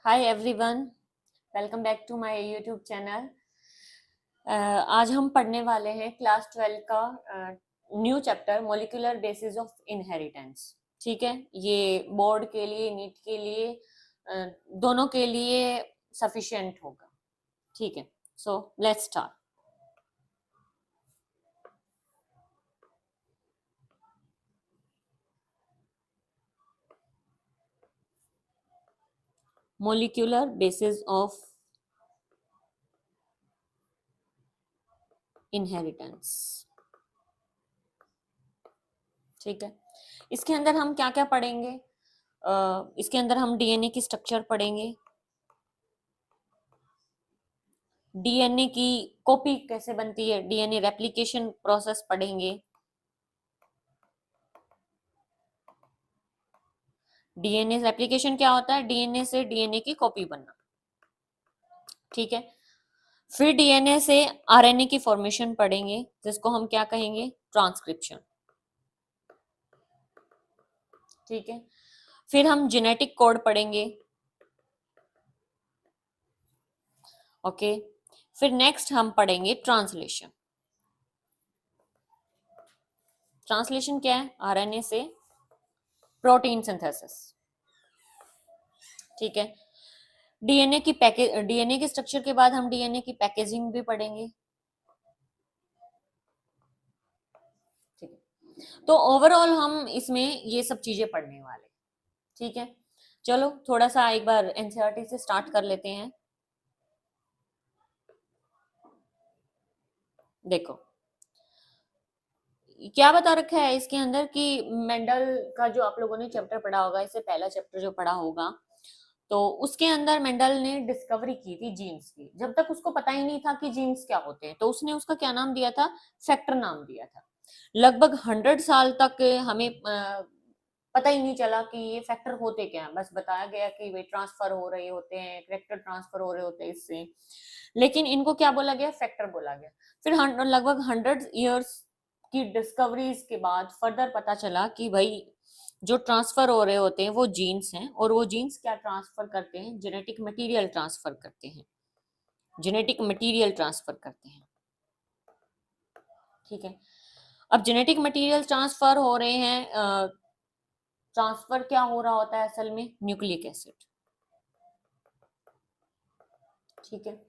Hi everyone, welcome back to my YouTube channel. आज हम पढ़ने वाले हैं क्लास 12 का new chapter molecular basis of inheritance. ठीक है, ये बोर्ड के लिए, नीट के लिए, दोनों के लिए सफिशिएंट होगा। ठीक है, so let's start. Molecular basis of inheritance. ठीक है, इसके अंदर हम क्या क्या पढ़ेंगे? इसके अंदर हम डीएनए की स्ट्रक्चर पढ़ेंगे, डीएनए की कॉपी कैसे बनती है, डीएनए रेप्लिकेशन प्रोसेस पढ़ेंगे। डीएनए रेप्लिकेशन क्या होता है? डीएनए से डीएनए की कॉपी बनना। ठीक है, फिर डीएनए से आरएनए की फॉर्मेशन पढ़ेंगे, जिसको हम क्या कहेंगे? ट्रांसक्रिप्शन। ठीक है, फिर हम जेनेटिक कोड पढ़ेंगे। ओके, फिर नेक्स्ट हम पढ़ेंगे ट्रांसलेशन। ट्रांसलेशन क्या है? आरएनए से प्रोटीन सिंथेसिस। ठीक है, डीएनए के स्ट्रक्चर के बाद हम डीएनए की पैकेजिंग भी पढ़ेंगे। ठीक है, तो ओवरऑल हम इसमें ये सब चीजें पढ़ने वाले। ठीक है, चलो थोड़ा सा एक बार एनसीईआरटी से स्टार्ट कर लेते हैं। देखो क्या बता रखा है इसके अंदर कि मेंडल का जो आप लोगों ने चैप्टर पढ़ा होगा, इससे पहला चैप्टर जो पढ़ा होगा, तो उसके अंदर मेंडल ने डिस्कवरी की थी जीन्स की। जब तक उसको पता ही नहीं था कि जीन्स क्या होते हैं, तो उसने उसका क्या नाम दिया था? फैक्टर नाम दिया था। लगभग 100 साल तक हमें पता ही नहीं चला कि ये फैक्टर होते क्या हैं। बस बताया गया कि वे ट्रांसफर हो रहे होते हैं, कैरेक्टर ट्रांसफर हो रहे होते हैं इससे, लेकिन इनको क्या बोला गया? फैक्टर बोला गया। फिर लगभग 100 इयर्स की डिस्कवरीज के बाद फर्दर पता चला कि भाई जो ट्रांसफर हो रहे होते हैं वो जीन्स हैं, और वो जीन्स क्या ट्रांसफर करते हैं? जेनेटिक मटेरियल ट्रांसफर करते हैं। जेनेटिक मटेरियल ट्रांसफर करते हैं। ठीक है, अब जेनेटिक मटेरियल ट्रांसफर हो रहे हैं। ट्रांसफर क्या हो रहा होता है असल में? Nucleic acid. ठीक है,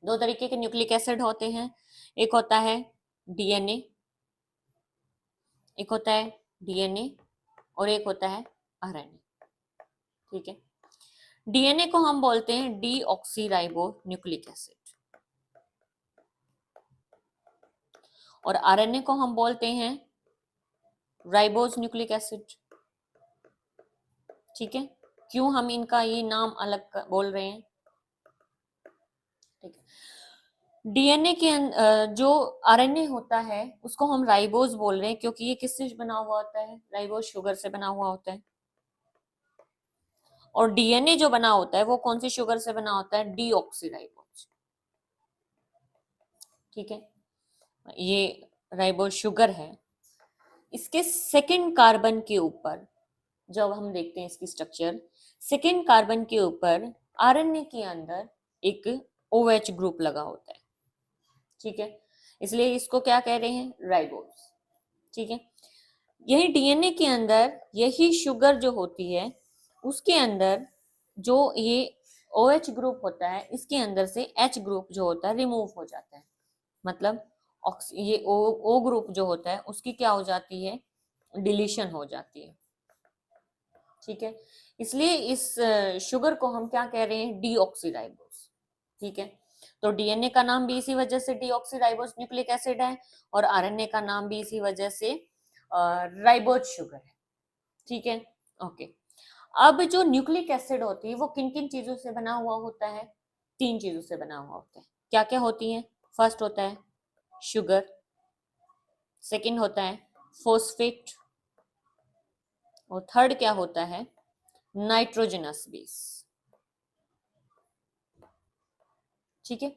दो तरीके के न्यूक्लिक एसिड होते हैं, एक होता है डीएनए, एक होता है डीएनए और एक होता है आरएनए। ठीक है, डीएनए को हम बोलते हैं डीऑक्सीराइबो न्यूक्लिक एसिड, और आरएनए को हम बोलते हैं राइबोज न्यूक्लिक एसिड। ठीक है, क्यों हम इनका ये नाम अलग बोल रहे हैं? ठीक है, डीएनए के जो आरएनए होता है उसको हम राइबोज बोल रहे हैं, क्योंकि ये किससे बना हुआ होता है? राइबोज शुगर से बना हुआ होता है। और डीएनए जो बना होता है वो कौन सी शुगर से बना होता है? डीऑक्सीराइबोज। ठीक है, ये राइबोज शुगर है। इसके सेकंड कार्बन के ऊपर जब हम देखते हैं इसकी स्ट्रक्चर, सेकंड कार्बन के ऊपर आरएनए के अंदर एक OH ग्रुप लगा होता है। ठीक है, इसलिए इसको क्या कह रहे हैं? राइबोज। ठीक है, यही डीएनए के अंदर यही शुगर जो होती है उसके अंदर जो ये OH ग्रुप होता है, इसके अंदर से H ग्रुप जो होता है रिमूव हो जाता है। मतलब ये O ग्रुप जो होता है उसकी क्या हो जाती है? डिलीशन हो जाती है। ठीक है, इसलिए इस शुगर को हम क्या कह रहे हैं? डीऑक्सीराइबोज। ठीक है, तो डीएनए का नाम भी इसी वजह से डीऑक्सीराइबोज न्यूक्लिक एसिड है, और आरएनए का नाम भी इसी वजह से राइबोज शुगर है। ठीक है, ओके। अब जो न्यूक्लिक एसिड होती है वो किन किन चीजों से बना हुआ होता है? 3 चीजों से बना हुआ होता है। क्या क्या होती है? फर्स्ट होता है शुगर, सेकंड होता है फॉस्फेट, और थर्ड क्या होता है? Nitrogenous base. ठीक है,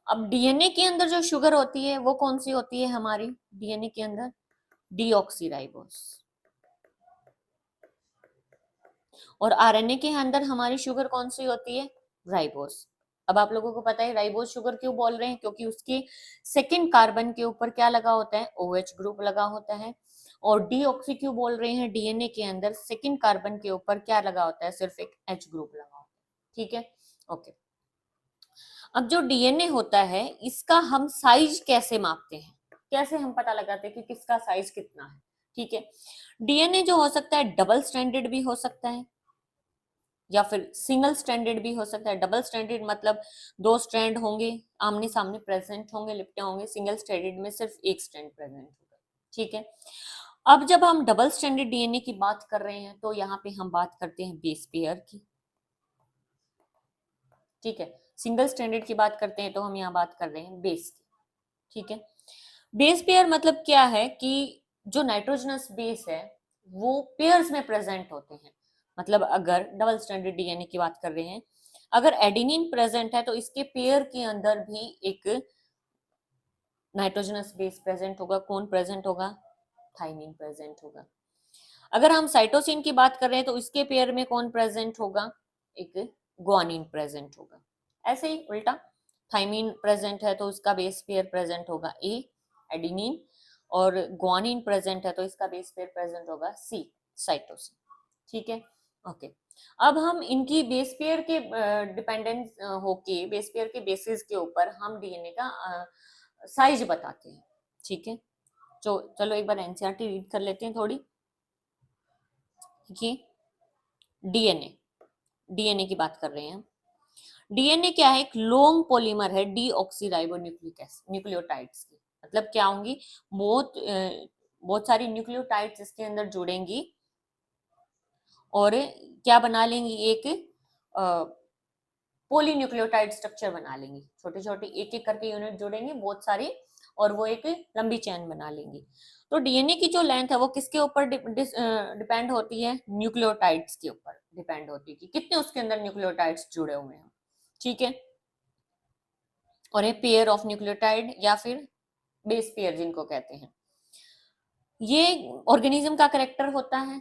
अब डीएनए के अंदर जो शुगर होती है वो कौन सी होती है हमारी? डीएनए के अंदर डीऑक्सीराइबोज, और आरएनए के अंदर हमारी शुगर कौन सी होती है? राइबोस। अब आप लोगों को पता है राइबोस शुगर क्यों बोल रहे हैं, क्योंकि उसके सेकंड कार्बन के ऊपर क्या लगा होता है? OH ग्रुप लगा होता है। और डीऑक्सी क्यों बोल रहे हैं? डीएनए के अंदर सेकंड कार्बन के ऊपर क्या लगा होता है? सिर्फ एक H ग्रुप लगा होता है। ठीक है, ओके। अब जो डीएनए होता है इसका हम साइज कैसे मापते हैं? कैसे हम पता लगाते हैं कि किसका साइज कितना है? ठीक है, डीएनए जो हो सकता है डबल स्ट्रैंडेड भी हो सकता है या फिर सिंगल स्ट्रैंडेड भी हो सकता है। डबल स्ट्रैंडेड मतलब दो स्ट्रैंड होंगे, आमने सामने प्रेजेंट होंगे, लिपटे होंगे। सिंगल स्ट्रैंडेड में सिर्फ एक स्ट्रैंड प्रेजेंट होगा। ठीक है, अब जब हम डबल स्ट्रैंडेड डीएनए की बात कर रहे हैं तो यहाँ पे हम बात करते हैं बेस पेयर की। ठीक है, सिंगल स्ट्रैंडेड की बात करते हैं तो हम यहाँ बात कर रहे हैं बेस की। ठीक है, बेस पेयर मतलब क्या है कि जो नाइट्रोजनस बेस है वो पेयर्स में प्रेजेंट होते हैं। मतलब अगर डबल स्ट्रैंडेड डीएनए की बात कर रहे हैं, अगर एडेनिन प्रेजेंट है तो इसके पेयर के अंदर भी एक नाइट्रोजनस बेस प्रेजेंट होगा। कौन प्रेजेंट होगा? थाइमिन प्रेजेंट होगा। अगर हम साइटोसिन की बात कर रहे हैं तो इसके पेयर में कौन प्रेजेंट होगा? एक ग्वानिन प्रेजेंट होगा। ऐसे ही उल्टा, थाइमिन प्रेजेंट है तो उसका बेस पेयर प्रेजेंट होगा ए, एडेनिन, और ग्वानिन प्रेजेंट है तो इसका बेस पेयर प्रेजेंट होगा सी, साइटोसिन। ठीक है, ओके। अब हम इनकी बेस पेयर के डिपेंडेंट होके, बेस पेयर के बेसिस के ऊपर हम डीएनए का साइज बताते हैं। ठीक है, तो चलो एक बार एनसीईआरटी रीड कर लेते हैं थोड़ी। देखिए, डीएनए की बात कर रहे हैं। डीएनए क्या है? एक लॉन्ग पॉलीमर है डीऑक्सीराइबोन्यूक्लिक एसिड न्यूक्लियोटाइड्स की। मतलब क्या होंगी? बहुत सारी न्यूक्लियोटाइड्स इसके अंदर जुड़ेंगी और क्या बना लेंगी? एक पॉलीन्यूक्लियोटाइड स्ट्रक्चर बना लेंगी। छोटे छोटे एक एक करके यूनिट जुड़ेंगे बहुत सारी, और वो एक लंबी चेन बना लेंगी। तो डीएनए की जो लेंथ है वो किसके ऊपर डिपेंड होती है? न्यूक्लियोटाइड्स के ऊपर डिपेंड होती है कि कितने उसके अंदर न्यूक्लियोटाइड्स जुड़े हुए हैं। ठीक है, और ये पेयर ऑफ न्यूक्लियोटाइड या फिर बेस पेयर जिनको कहते हैं, ये ऑर्गेनिज्म का करेक्टर होता है।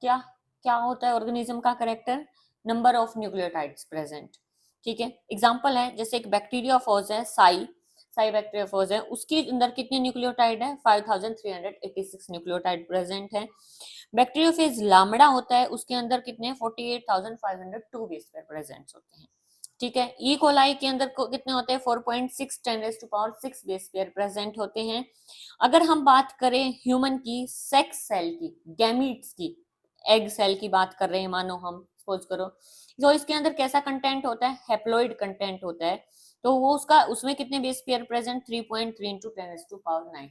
क्या क्या होता है ऑर्गेनिज्म का character? Number of nucleotides present. ठीक है, एग्जांपल है जैसे एक बैक्टीरियाफोज है, साई बैक्टीरियाफोज है, उसके अंदर कितने न्यूक्लियोटाइड है? 5386 न्यूक्लियोटाइड प्रेजेंट है। बैक्टीरियोफेज लामड़ा होता है, उसके अंदर कितने? 48,502 बेस पेयर प्रेजेंट होते हैं। ठीक है, ई कोलाई के अंदर कितने होते हैं? 4.6 10⁻⁶ बेस पेयर प्रेजेंट होते हैं। अगर हम बात करें ह्यूमन की सेक्स सेल की, गैमीट्स की, एग सेल की बात कर रहे हैं, मानो हम सपोज करो, तो इसके अंदर कैसा कंटेंट होता है? हैप्लॉइड कंटेंट होता है। तो वो उसमें कितने बेस पेयर प्रेजेंट? 3.3 इंटू 10⁹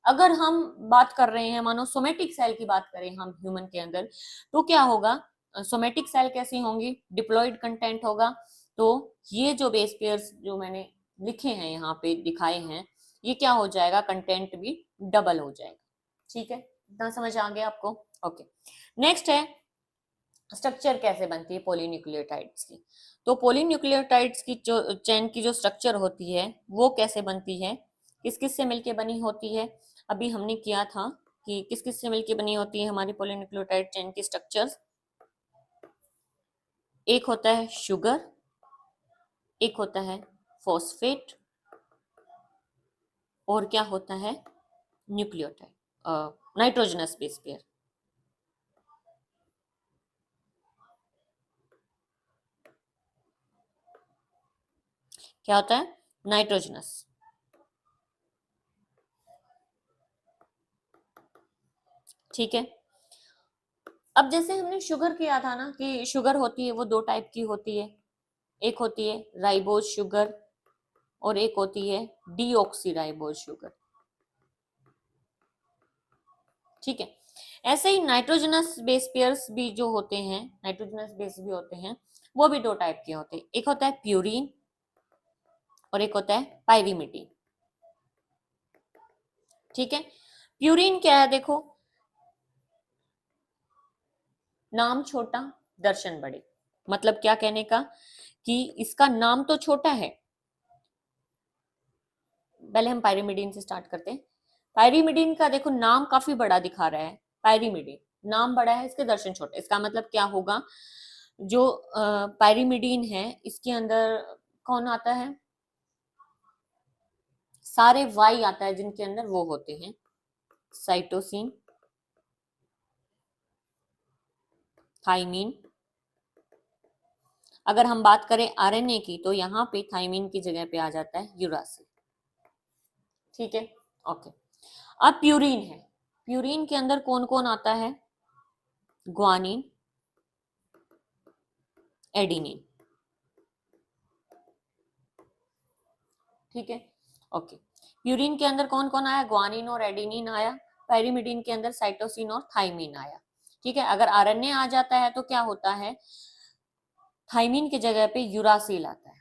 अगर हम बात कर रहे हैं, मानो सोमेटिक सेल की बात करें हम ह्यूमन के अंदर, तो क्या होगा? सोमेटिक सेल कैसी होंगी? डिप्लॉइड कंटेंट होगा। तो ये जो बेस पेयर्स जो मैंने लिखे हैं यहाँ पे दिखाए हैं, ये क्या हो जाएगा? कंटेंट भी डबल हो जाएगा। ठीक है, इतना समझ आ गया आपको? ओके, नेक्स्ट है स्ट्रक्चर कैसे बनती है पॉलीन्यूक्लियोटाइड्स की। तो पॉलीन्यूक्लियोटाइड्स की जो चेन की जो स्ट्रक्चर होती है वो कैसे बनती है? किस किस से मिलके बनी होती है? अभी हमने किया था कि किस किस से मिलके बनी होती है हमारी पॉलीन्यूक्लियोटाइड चेन की स्ट्रक्चर्स। एक होता है शुगर, एक होता है फॉस्फेट, और क्या होता है? Nucleotide, nitrogenous base pair. क्या होता है? नाइट्रोजनस। ठीक है, अब जैसे हमने शुगर किया था ना कि शुगर होती है वो दो टाइप की होती है, एक होती है राइबोज शुगर और एक होती है डीऑक्सीराइबोज शुगर। ठीक है, ऐसे ही नाइट्रोजनस बेस पेयर्स भी जो होते हैं, नाइट्रोजनस बेस भी होते हैं, वो भी दो टाइप के होते हैं। एक होता है प्यूरिन और एक होता है पाइरीमिडीन। ठीक है, प्यूरिन क्या है? देखो, नाम छोटा दर्शन बड़े। मतलब क्या कहने का कि इसका नाम तो छोटा है। पहले हम पाइरीमिडीन से स्टार्ट करते हैं। पाइरीमिडीन का देखो नाम काफी बड़ा दिखा रहा है, पाइरीमिडीन नाम बड़ा है, इसके दर्शन छोटे। इसका मतलब क्या होगा? जो पायरिमिडीन है इसके अंदर कौन आता है, सारे वाई आता है जिनके अंदर वो होते हैं साइटोसिन, थाइमीन। अगर हम बात करें आरएनए की तो यहाँ पे थाइमीन की जगह पे आ जाता है यूरासिल। ठीक है, ओके। अब प्यूरिन है, प्यूरिन के अंदर कौन कौन आता है, ग्वानिन, एडिनिन। ठीक है, ओके। प्यूरिन के अंदर कौन कौन आया, ग्वानिन और एडिनिन आया। पायरिमिडीन के अंदर साइटोसिन और थाइमीन आया। ठीक है, अगर आरएनए आ जाता है तो क्या होता है, थाइमीन की जगह पे यूरासिल आता है।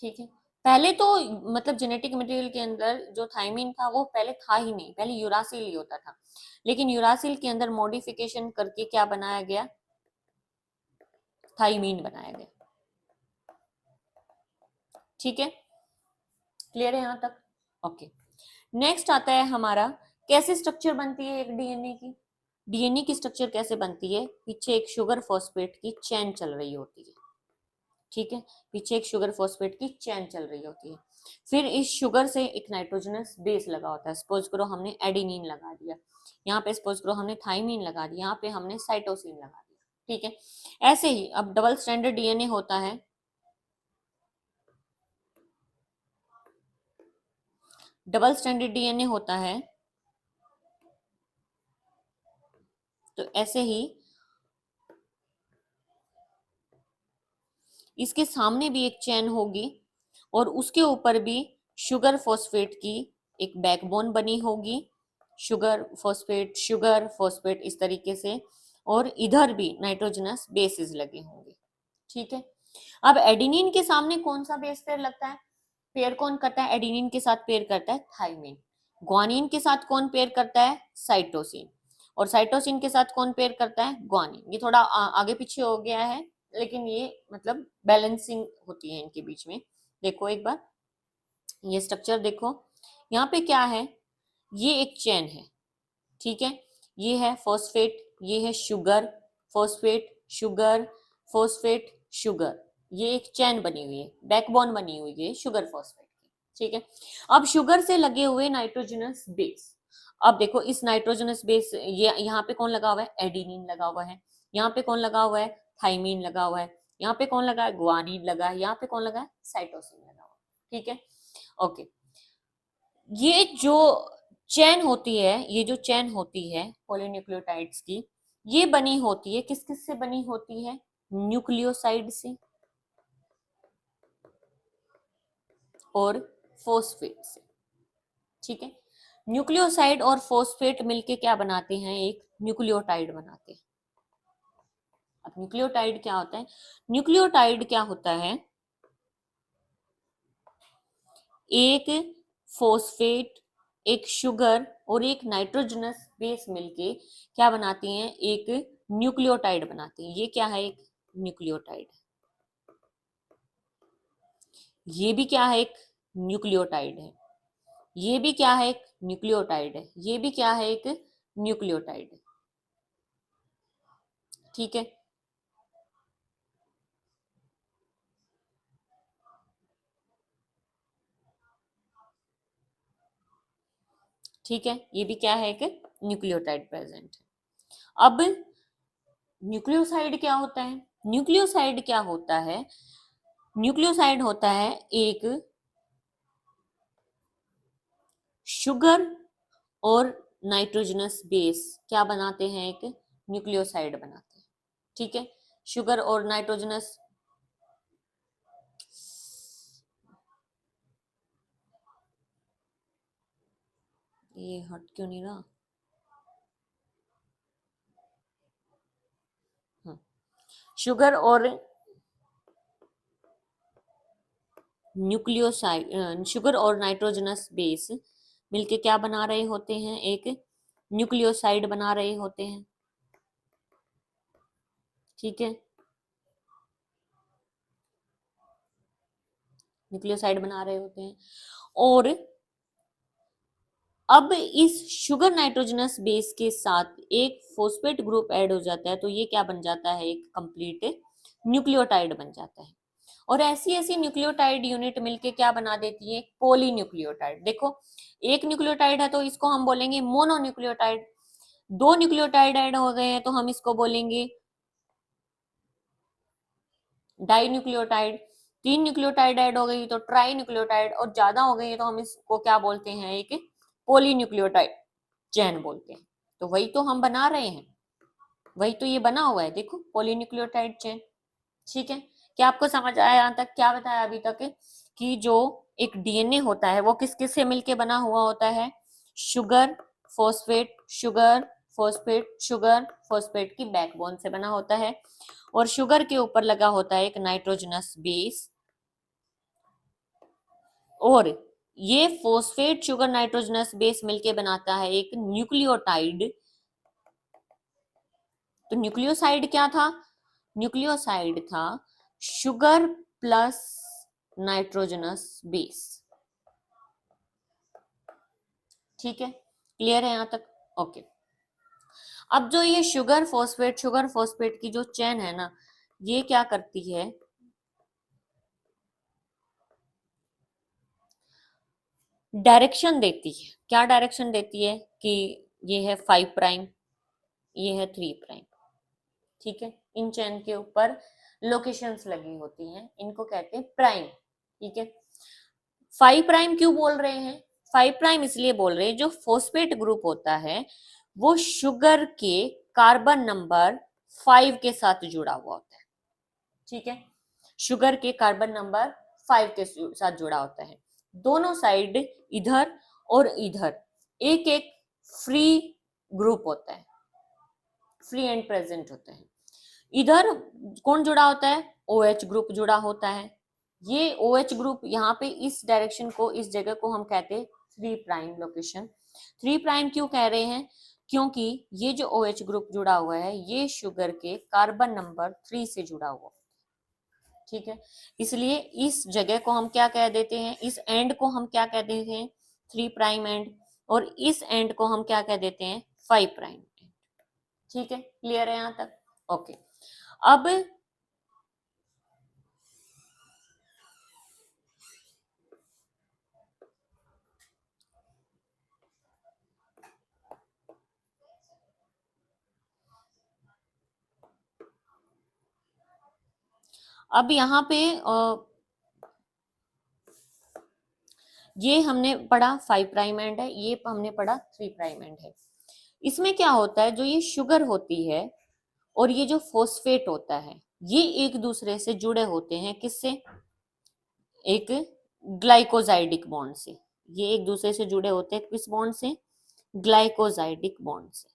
ठीक है, पहले तो मतलब जेनेटिक मटेरियल के अंदर जो थाइमीन था वो पहले था ही नहीं, पहले यूरासिल ही होता था, लेकिन यूरासिल के अंदर मॉडिफिकेशन करके क्या बनाया गया, थाइमीन बनाया गया। ठीक है, क्लियर है यहां तक, ओके। नेक्स्ट आता है हमारा, कैसे स्ट्रक्चर बनती है एक डीएनए की। डीएनए की स्ट्रक्चर कैसे बनती है, पीछे एक शुगर फॉस्फेट की चेन चल रही होती है। ठीक है, पीछे एक शुगर फॉस्फेट की चेन चल रही होती है, फिर इस शुगर से एक नाइट्रोजनस बेस लगा होता है। सपोज करो हमने एडिनिन लगा दिया, यहाँ पे सपोज करो हमने थाइमीन लगा दिया, यहाँ पे हमने साइटोसिन लगा दिया। ठीक है, ऐसे ही अब डबल स्ट्रैंडेड डीएनए होता है, डबल स्ट्रैंडेड डीएनए होता है तो ऐसे ही इसके सामने भी एक चेन होगी और उसके ऊपर भी शुगर फॉस्फेट की एक बैकबोन बनी होगी, शुगर फॉस्फेट इस तरीके से, और इधर भी नाइट्रोजनस बेसिस लगे होंगे। ठीक है, अब एडिनिन के सामने कौन सा बेस पेयर लगता है, पेयर कौन करता है, एडिनिन के साथ पेयर करता है थाइमीन। ग्वानिन के साथ कौन पेयर करता है, साइटोसिन। और साइटोसिन के साथ कौन पेयर करता है, ग्वानिन। ये थोड़ा आगे पीछे हो गया है, लेकिन ये मतलब बैलेंसिंग होती है इनके बीच में। देखो एक बार ये स्ट्रक्चर देखो, यहाँ पे क्या है, ये एक चेन है। ठीक है, ये है फॉस्फेट, ये है sugar, phosphate sugar, phosphate sugar, ये एक चेन बनी हुई है, बैकबोन बनी हुई है शुगर फॉस्फेट की। ठीक है, अब शुगर से लगे हुए नाइट्रोजनस बेस, अब देखो इस नाइट्रोजनस बेस, ये यहाँ पे कौन लगा हुआ है, एडिनिन लगा हुआ है, यहाँ पे कौन लगा हुआ है, थाइमीन लगा हुआ है, यहाँ पे कौन लगा है, ग्वानिन लगा है, यहाँ पे कौन लगा है, साइटोसिन लगा हुआ है। ठीक है, ओके। ये जो चेन होती है, ये जो चेन होती है पॉलीन्यूक्लियोटाइड्स की, ये बनी होती है किस किस से बनी होती है, न्यूक्लियोसाइड से और फोस्फेट से। ठीक है, न्यूक्लियोसाइड और फोस्फेट मिलके क्या बनाते हैं, एक न्यूक्लियोटाइड बनाते हैं। अब न्यूक्लियोटाइड क्या होता है, न्यूक्लियोटाइड क्या होता है, एक फोस्फेट, एक शुगर और एक नाइट्रोजनस बेस मिलके क्या बनाती हैं, एक न्यूक्लियोटाइड बनाती हैं। ये क्या है, एक न्यूक्लियोटाइड। ये भी क्या है, एक न्यूक्लियोटाइड है। ये भी क्या है, एक न्यूक्लियोटाइड है। ये भी क्या है, एक न्यूक्लियोटाइड है। ठीक है, ठीक है, ये भी क्या है, एक न्यूक्लियोटाइड प्रेजेंट है। अब न्यूक्लियोसाइड क्या होता है, न्यूक्लियोसाइड क्या होता है, न्यूक्लियोसाइड होता है एक शुगर और नाइट्रोजनस बेस क्या बनाते हैं, एक न्यूक्लियोसाइड बनाते हैं। ठीक है, शुगर और नाइट्रोजनस, ये हट क्यों नहीं रहा, शुगर और न्यूक्लियोसाइड, शुगर और नाइट्रोजनस बेस मिलके क्या बना रहे होते हैं, एक न्यूक्लियोसाइड बना रहे होते हैं। ठीक है, न्यूक्लियोसाइड बना रहे होते हैं, और अब इस शुगर नाइट्रोजनस बेस के साथ एक फॉस्फेट ग्रुप ऐड हो जाता है, तो ये क्या बन जाता है, एक कंप्लीट न्यूक्लियोटाइड बन जाता है। और ऐसी ऐसी न्यूक्लियोटाइड यूनिट मिलके क्या बना देती है, पॉलीन्यूक्लियोटाइड। देखो एक न्यूक्लियोटाइड है तो इसको हम बोलेंगे मोनोन्यूक्लियोटाइड, दो न्यूक्लियोटाइड ऐड हो गए हैं तो हम इसको बोलेंगे डाई न्यूक्लियोटाइड, तीन न्यूक्लियोटाइड ऐड हो गई तो ट्राई न्यूक्लियोटाइड, और ज्यादा हो गई है तो हम इसको क्या बोलते हैं, एक पॉलीन्यूक्लियोटाइड चेन बोलते हैं। तो वही तो हम बना रहे हैं, वही तो ये बना हुआ है, देखो पॉलीन्यूक्लियोटाइड चेन। ठीक है, क्या आपको समझ आया यहाँ तक? क्या बताया अभी तक कि जो एक डीएनए होता है वो किस किस से मिलके बना हुआ होता है, sugar phosphate sugar phosphate sugar phosphate की बैकबोन से बना होता है, और शुगर के ऊपर लगा होता है एक नाइट्रोजनस बेस, और ये फॉस्फेट शुगर नाइट्रोजनस बेस मिलके बनाता है एक न्यूक्लियोटाइड। तो न्यूक्लियोसाइड क्या था, न्यूक्लियोसाइड था शुगर प्लस नाइट्रोजनस बेस। ठीक है, क्लियर है यहां तक? ओके। अब जो ये शुगर फॉस्फेट की जो चेन है ना, ये क्या करती है, डायरेक्शन देती है। क्या डायरेक्शन देती है कि ये है 5 प्राइम, ये है 3 प्राइम। ठीक है, इन चेन के ऊपर लोकेशंस लगी होती हैं, इनको कहते हैं प्राइम। ठीक है, 5 प्राइम क्यों बोल रहे हैं, 5 प्राइम इसलिए बोल रहे हैं, जो फॉस्फेट ग्रुप होता है वो शुगर के कार्बन नंबर 5 के साथ जुड़ा हुआ होता है। ठीक है, शुगर के कार्बन नंबर 5 के साथ जुड़ा होता है। दोनों साइड इधर और इधर एक एक फ्री ग्रुप होता है, फ्री एंड प्रेजेंट होता है। इधर कौन जुड़ा होता है, OH ग्रुप जुड़ा होता है। ये OH ग्रुप यहाँ पे इस डायरेक्शन को, इस जगह को हम कहते हैं 3 प्राइम लोकेशन। 3 प्राइम क्यों कह रहे हैं, क्योंकि ये जो OH ग्रुप जुड़ा हुआ है ये शुगर के कार्बन नंबर 3 से जुड़ा हुआ। ठीक है, इसलिए इस जगह को हम क्या कह देते हैं, इस एंड को हम क्या कह देते हैं, 3 प्राइम एंड, और इस एंड को हम क्या कह देते हैं, 5 प्राइम एंड। ठीक है, क्लियर है यहाँ तक? ओके। अब यहाँ पे ये हमने पढ़ा 5 प्राइम एंड है, ये हमने पढ़ा 3 प्राइम एंड है। इसमें क्या होता है, जो ये शुगर होती है और ये जो फॉस्फेट होता है ये एक दूसरे से जुड़े होते हैं, किससे, एक ग्लाइकोजाइडिक बॉन्ड से। ये एक दूसरे से जुड़े होते हैं किस बॉन्ड से, ग्लाइकोजाइडिक बॉन्ड से।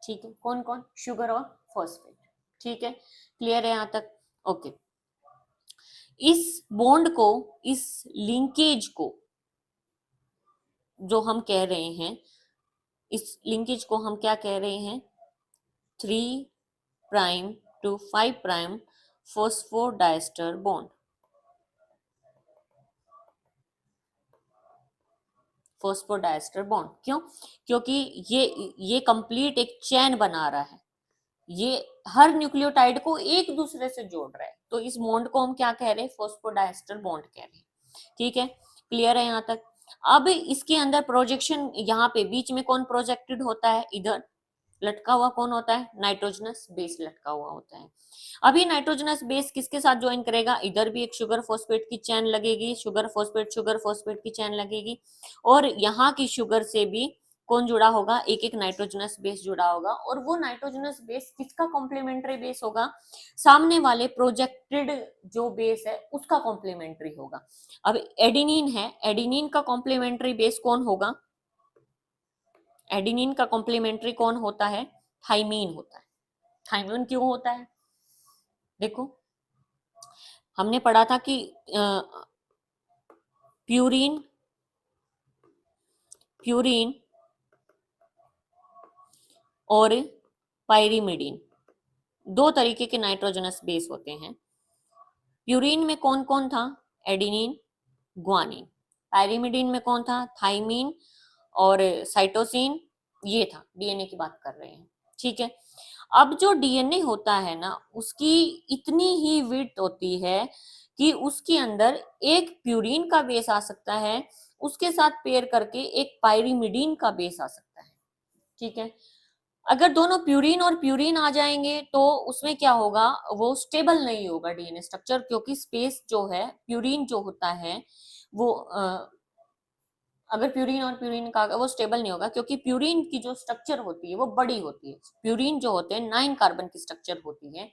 ठीक है, कौन कौन, शुगर और फॉस्फेट। ठीक है, क्लियर है यहाँ तक? ओके। इस बॉन्ड को, इस लिंकेज को जो हम कह रहे हैं, इस लिंकेज को हम क्या कह रहे हैं, 3 prime to 5 prime phosphodiester bond. Phosphodiester bond क्यों, क्योंकि ये कंप्लीट एक चेन बना रहा है, ये हर न्यूक्लियोटाइड को एक दूसरे से जोड़ रहा है, तो इस बॉन्ड को हम क्या कह रहे हैं, फॉस्फोडाइस्टर बॉन्ड कह रहे हैं। ठीक है, क्लियर है यहाँ तक? अब इसके अंदर प्रोजेक्शन, यहाँ पे बीच में कौन प्रोजेक्टेड होता है, इधर लटका हुआ कौन होता है, नाइट्रोजनस बेस लटका हुआ होता है। अभी नाइट्रोजनस बेस किसके साथ ज्वाइन करेगा, इधर भी एक शुगर फॉस्फेट की चेन लगेगी, शुगर फॉस्फेट की चेन लगेगी, और यहाँ की शुगर से भी कौन जुड़ा होगा, एक एक नाइट्रोजनस बेस जुड़ा होगा, और वो नाइट्रोजनस बेस किसका कॉम्प्लीमेंट्री बेस होगा, सामने वाले प्रोजेक्टेड जो बेस है उसका कॉम्प्लीमेंट्री होगा। अब एडिनिन है, एडिनिन का कॉम्प्लीमेंट्री बेस कौन होगा, एडिनिन का कॉम्प्लीमेंट्री कौन होता है, थाइमीन होता है। थाइमीन क्यों होता है, देखो हमने पढ़ा था कि प्यूरिन प्यूरिन और पायरीमिडीन दो तरीके के नाइट्रोजनस बेस होते हैं। प्यूरिन में कौन कौन था, एडिनिन ग्वानिन। पायरीमिडीन में कौन था, थाइमीन और साइटोसिन, ये था, डीएनए की बात कर रहे हैं। ठीक है, अब जो डीएनए होता है ना, उसकी इतनी ही विड्थ होती है कि उसके अंदर एक प्यूरिन का बेस आ सकता है, उसके साथ पेयर करके एक पायरीमिडीन का बेस आ सकता है। ठीक है, अगर दोनों प्यूरिन और प्यूरिन आ जाएंगे तो उसमें क्या होगा, वो स्टेबल नहीं होगा डीएनए स्ट्रक्चर, क्योंकि स्पेस जो है, प्यूरिन जो होता है वो अगर प्यूरिन और प्यूरिन का वो स्टेबल नहीं होगा, क्योंकि प्यूरिन की जो स्ट्रक्चर होती है वो बड़ी होती है। प्यूरिन जो होते हैं 9 कार्बन की स्ट्रक्चर होती है,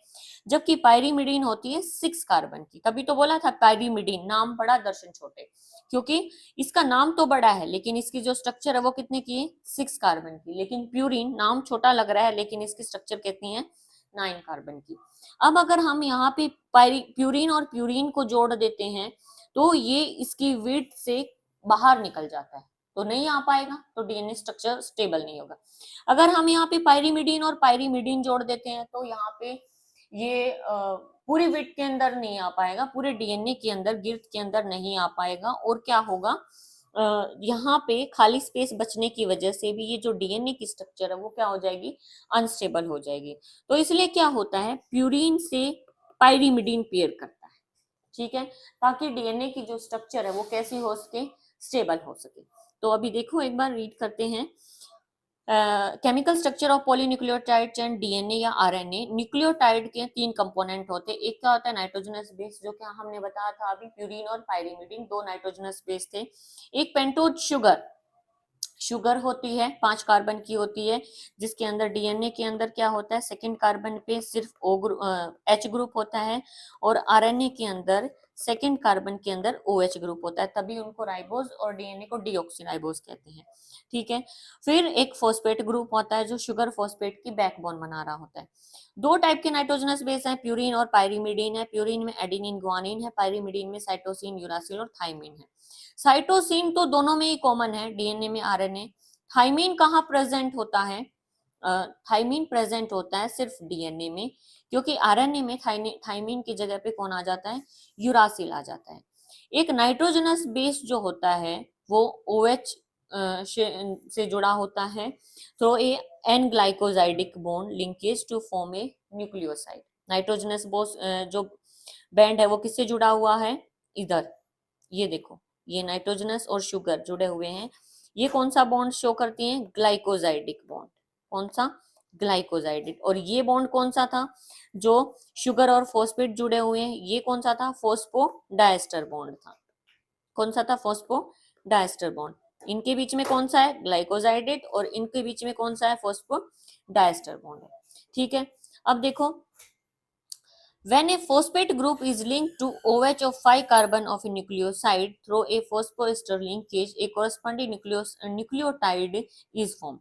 जबकि पायरीमिडीन होती है 6 कार्बन की। तभी तो बोला था पायरीमिडीन, नाम बड़ा दर्शन छोटे, क्योंकि इसका नाम तो बड़ा है लेकिन इसकी जो स्ट्रक्चर है वो कितने की है, 6 कार्बन की। लेकिन प्यूरिन नाम छोटा लग रहा है लेकिन इसकी स्ट्रक्चर कितनी है, 9 कार्बन की। अब अगर हम यहाँ पे प्यूरिन और प्यूरिन को जोड़ देते हैं तो ये इसकी विड्थ से बाहर निकल जाता है, तो नहीं आ पाएगा, तो डीएनए स्ट्रक्चर स्टेबल नहीं होगा। अगर हम यहाँ पे पायरीमिडीन और पायरीमिडीन जोड़ देते हैं तो यहाँ पे ये पूरी विड्थ के अंदर नहीं आ पाएगा, पूरे डीएनए के अंदर, गिर्द के अंदर नहीं आ पाएगा। और क्या होगा, यहाँ पे खाली स्पेस बचने की वजह से भी ये जो डीएनए की स्ट्रक्चर है वो क्या हो जाएगी, अनस्टेबल हो जाएगी। तो इसलिए क्या होता है, प्यूरिन से पायरीमिडीन पेयर करता है। ठीक है, ताकि डीएनए की जो स्ट्रक्चर है वो कैसी हो सके, स्टेबल हो सके। तो अभी देखो एक बार रीड करते हैं, chemical structure of polynucleotide and DNA या आरएनए। न्यूक्लियोटाइड के 3 कंपोनेंट होते हैं, एक क्या होता है नाइट्रोजनस बेस, जो कि हमने बताया था अभी, प्यूरिन और पायरीमिडीन 2 नाइट्रोजनस बेस थे। एक पेंटोज शुगर होती है, 5 कार्बन की होती है, जिसके अंदर डीएनए के अंदर क्या होता है, सेकंड कार्बन पे सिर्फ H ग्रुप होता है, और आरएनए के अंदर सेकंड कार्बन के अंदर OH ग्रुप होता है, तभी उनको राइबोज और डीएनए को डीऑक्सीराइबोज कहते हैं। ठीक है, फिर एक फॉस्फेट ग्रुप होता है जो शुगर फॉस्फेट की बैकबोन बना रहा होता है। 2 टाइप के नाइट्रोजनस बेस हैं, प्यूरिन और पायरीमिडीन है। प्यूरिन में एडेनिन ग्वानिन है, पायरीमिडीन में साइटोसिन, यूरासिल और थाइमिन है। साइटोसिन तो दोनों में ही कॉमन है, डीएनए में, आरएनए। थाइमिन कहाँ प्रेजेंट होता है, थाइमिन प्रेजेंट होता है सिर्फ डीएनए में, क्योंकि आरएनए में थाइमिन की जगह पे कौन आ जाता है, यूरासिल आ जाता है। एक नाइट्रोजनस बेस जो होता है वो OH से जुड़ा होता है, तो a N glycosidic bond linkage to form a nucleoside. Nitrogenous base जो बैंड है वो किससे जुड़ा हुआ है, इधर ये देखो, ये नाइट्रोजनस और शुगर जुड़े हुए हैं। ये कौन सा बॉन्ड शो करती हैं, ग्लाइकोजाइडिक बॉन्ड। कौन सा, ग्लाइकोजाइडिक। और ये बॉन्ड कौन सा था, जो शुगर और फॉस्फेट जुड़े हुए हैं, ये कौन सा था, फॉस्फोडाइएस्टर बॉन्ड था। कौन सा था, फॉस्फोडाइएस्टर बॉन्ड। इनके बीच में कौन सा है, ग्लाइकोजाइडेट, और इनके बीच में कौन सा है, फॉस्फोडाइएस्टर बॉन्ड है। ठीक है, अब देखो, when a phosphate group is linked to OH of 5 carbon of a nucleoside through a phosphoester linkage, a corresponding nucleotide is formed।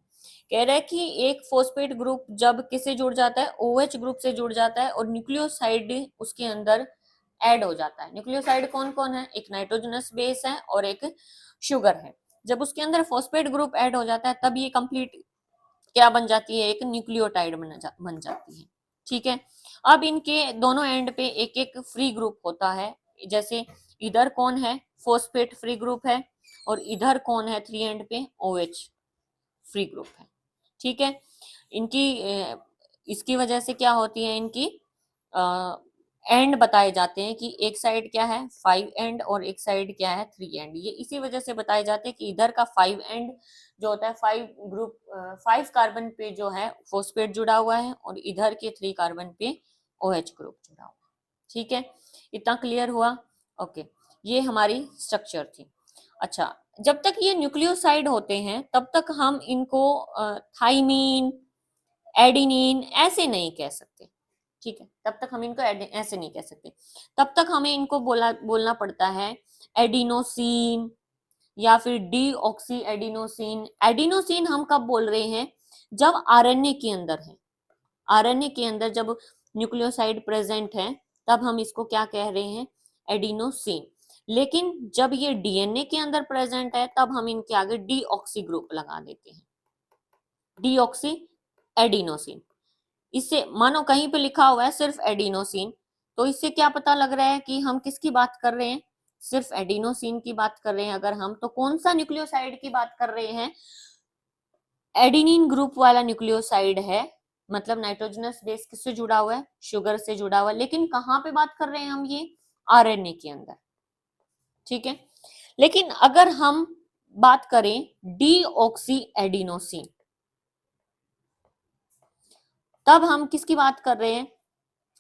कह रहा है कि एक फॉस्फेट ग्रुप जब किससे जुड़ जाता है, OH ग्रुप से जुड़ जाता है, और न्यूक्लियोसाइड उसके अंदर ऐड हो जाता है। न्यूक्लियोसाइड कौन कौन है, एक नाइट्रोजनस बेस है और एक शुगर है। जब उसके अंदर फॉस्फेट ग्रुप ऐड हो जाता है तब ये कंप्लीट क्या बन जाती है, एक न्यूक्लियोटाइड बन जाती है। ठीक है, अब इनके दोनों एंड पे एक एक फ्री ग्रुप होता है, जैसे इधर कौन है, फॉस्फेट फ्री ग्रुप है, और इधर कौन है 3 एंड पे, OH फ्री ग्रुप है। ठीक है, इनकी इसकी वजह से क्या होती है, इनकी एंड बताए जाते हैं कि एक साइड क्या है 5 एंड और एक साइड क्या है 3 एंड। ये इसी वजह से बताए जाते हैं कि इधर का 5 एंड जो होता है 5 कार्बन पे जो है फॉस्फेट जुड़ा हुआ है, और इधर के 3 कार्बन पे OH ग्रुप जुड़ा हुआ है। ठीक है, इतना क्लियर हुआ। ओके, ये हमारी स्ट्रक्चर थी। अच्छा, जब तक ये न्यूक्लियोसाइड होते हैं तब तक हम इनको थाइमीन, एडिनिन ऐसे नहीं कह सकते। ठीक है, तब तक हम इनको ऐसे नहीं कह सकते, तब तक हमें इनको बोलना पड़ता है एडिनोसिन या फिर डीऑक्सी एडिनोसिन। एडिनोसिन हम कब बोल रहे हैं, जब आरएनए के अंदर है, आरएनए के अंदर जब न्यूक्लियोसाइड प्रेजेंट है तब हम इसको क्या कह रहे हैं, एडिनोसिन। लेकिन जब ये डीएनए के अंदर प्रेजेंट है तब हम इनके आगे डीऑक्सी ग्रुप लगा देते हैं, डीऑक्सी एडिनोसिन। इससे मानो कहीं पे लिखा हुआ है सिर्फ एडिनोसिन, तो इससे क्या पता लग रहा है कि हम किसकी बात कर रहे हैं, सिर्फ एडिनोसिन की बात कर रहे हैं। अगर हम तो कौन सा न्यूक्लियोसाइड की बात कर रहे हैं, एडिनिन ग्रुप वाला न्यूक्लियोसाइड है, मतलब नाइट्रोजनस बेस किससे जुड़ा हुआ है, शुगर से जुड़ा हुआ है, लेकिन कहाँ पे बात कर रहे हैं हम, ये आरएनए के अंदर, ठीक है। लेकिन अगर हम बात करें डीऑक्सी एडिनोसिन, तब हम किसकी बात कर रहे हैं,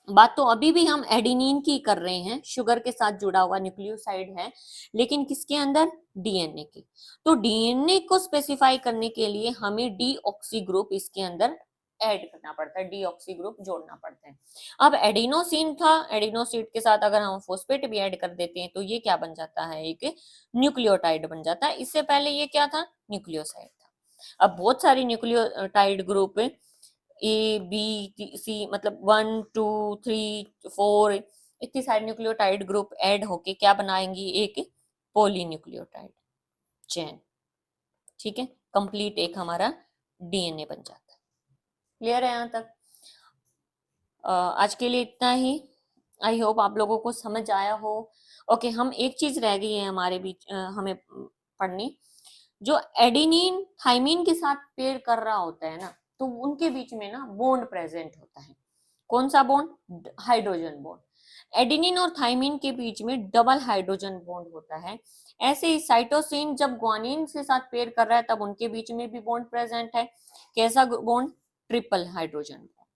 बात तो अभी भी हम एडिनिन की कर रहे हैं, शुगर के साथ जुड़ा हुआ न्यूक्लियोसाइड है, लेकिन किसके अंदर, डीएनए के। तो डीएनए को स्पेसिफाई करने के लिए हमें डीऑक्सी ग्रुप इसके अंदर ऐड करना पड़ता है, डीऑक्सी ग्रुप जोड़ना पड़ता है। अब एडिनोसिन था, एडिनोसिन के साथ अगर हम फॉस्फेट भी ऐड कर देते हैं तो ये क्या बन जाता है, एक न्यूक्लियोटाइड बन जाता है। इससे पहले ये क्या था, न्यूक्लियोसाइड था। अब बहुत सारी nucleotide group A B C, मतलब 1 2 3 4 इतनी सारी न्यूक्लियोटाइड ग्रुप ऐड होके क्या बनाएंगी, एक पॉलीन्यूक्लियोटाइड चेन, ठीक है। कंप्लीट एक हमारा डीएनए बन जाता है। क्लियर है यहाँ तक? आज के लिए इतना ही। आई होप आप लोगों को समझ आया हो। ओके, हम एक चीज रह गई है हमारे बीच, हमें पढ़नी, जो एडिनिन थाइमिन के साथ पेयर कर रहा होता है ना, तो उनके बीच में ना बॉन्ड प्रेजेंट होता है। कौन सा बॉन्ड, हाइड्रोजन बॉन्ड। एडिनिन और थाइमिन के बीच में डबल हाइड्रोजन बॉन्ड होता है। ऐसे ही साइटोसिन जब ग्वानिन के साथ पेयर कर रहा है तब उनके बीच में भी बॉन्ड प्रेजेंट है। कैसा बॉन्ड, ट्रिपल हाइड्रोजन बॉन्ड,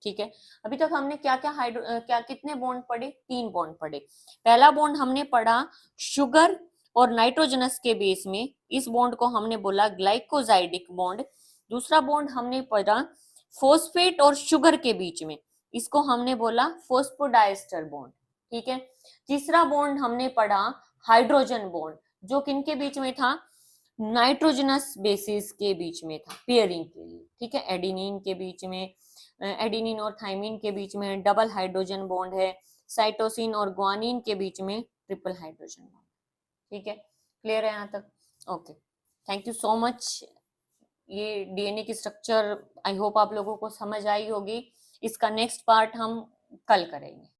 ठीक है। अभी तक हमने क्या क्या क्या कितने बॉन्ड पढ़े, 3 बॉन्ड पढ़े। पहला बॉन्ड हमने पढ़ा शुगर और नाइट्रोजनस के बेस में, इस बॉन्ड को हमने बोला ग्लाइकोजाइडिक बॉन्ड। दूसरा बॉन्ड हमने पढ़ा फॉस्फेट और शुगर के बीच में, इसको हमने बोला फॉस्फोडाइस्टर बॉन्ड, ठीक है। तीसरा बॉन्ड हमने पढ़ा हाइड्रोजन बॉन्ड, जो किनके बीच में था, नाइट्रोजनस बेसिस के बीच में था, पेयरिंग के लिए, ठीक है। एडिनिन के बीच में, एडिनिन और थाइमिन के बीच में डबल हाइड्रोजन बॉन्ड है। साइटोसिन और ग्वानिन के बीच में ट्रिपल हाइड्रोजन बॉन्ड, ठीक है। क्लियर है यहाँ तक? Okay, thank you so much. ये डीएनए की स्ट्रक्चर आई होप आप लोगों को समझ आई होगी। इसका नेक्स्ट पार्ट हम कल करेंगे।